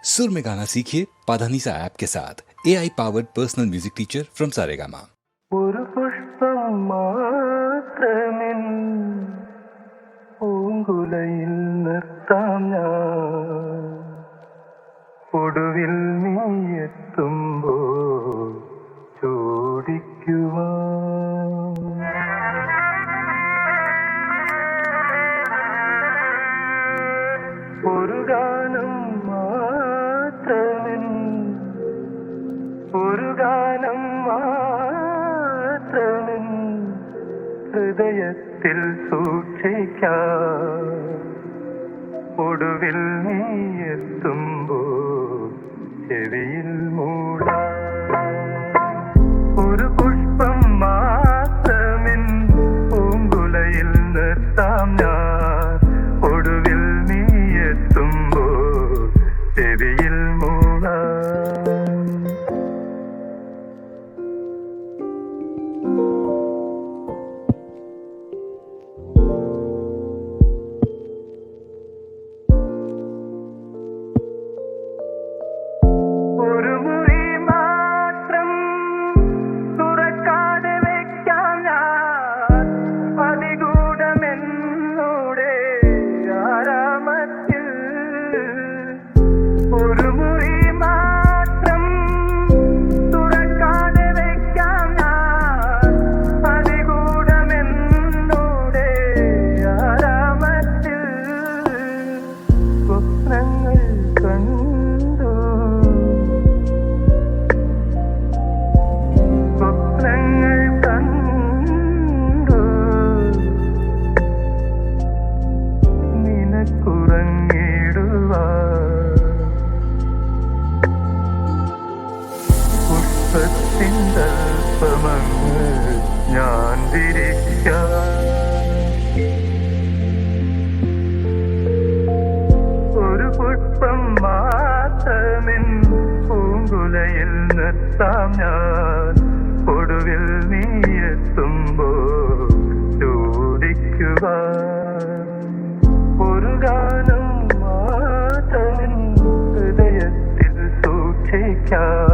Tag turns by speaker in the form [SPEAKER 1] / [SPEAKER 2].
[SPEAKER 1] सुर में गाना सीखिए पाधानीसा ऐप के साथ AI powered personal music teacher from Saregama.
[SPEAKER 2] ഒരു പുഷ്പം മാത്രമിൻ പൂങ്കുലയിൽ നിർത്താം ഞാൻ, ഒടുവിൽ നീ എത്തുമ്പോൾ ചോദിക്കുവാൻ. ഒരു ഗാനം മാത്രമിൻ, ഒരു ഗാനം മാത്രമിൻ ഹൃദയത്തിൽ സൂക്ഷിക്കാം, ഒടുവിൽ നീ എത്തുമ്പോൾ ചെവിയിൽ മൂടാം. ഒരു പുഷ്പം മാത്രമിൻ പൂങ്കുലയിൽ നിർത്താം ഞാൻ, ഒടുവിൽ നീ എത്തുമ്പോൾ ചെവിയിൽ മൂടാം. ഞാൻ ഒരു പുഷ്പം മാത്രമിൻ പൂങ്കുലയിൽ നിർത്താം ഞാൻ, ഒടുവിൽ നീ എത്തുമ്പോൾ ചോദിക്കുവാൻ. ഒരു ഗാനം മാത്രമിൻ ഹൃദയത്തിൽ സൂക്ഷിക്കാം,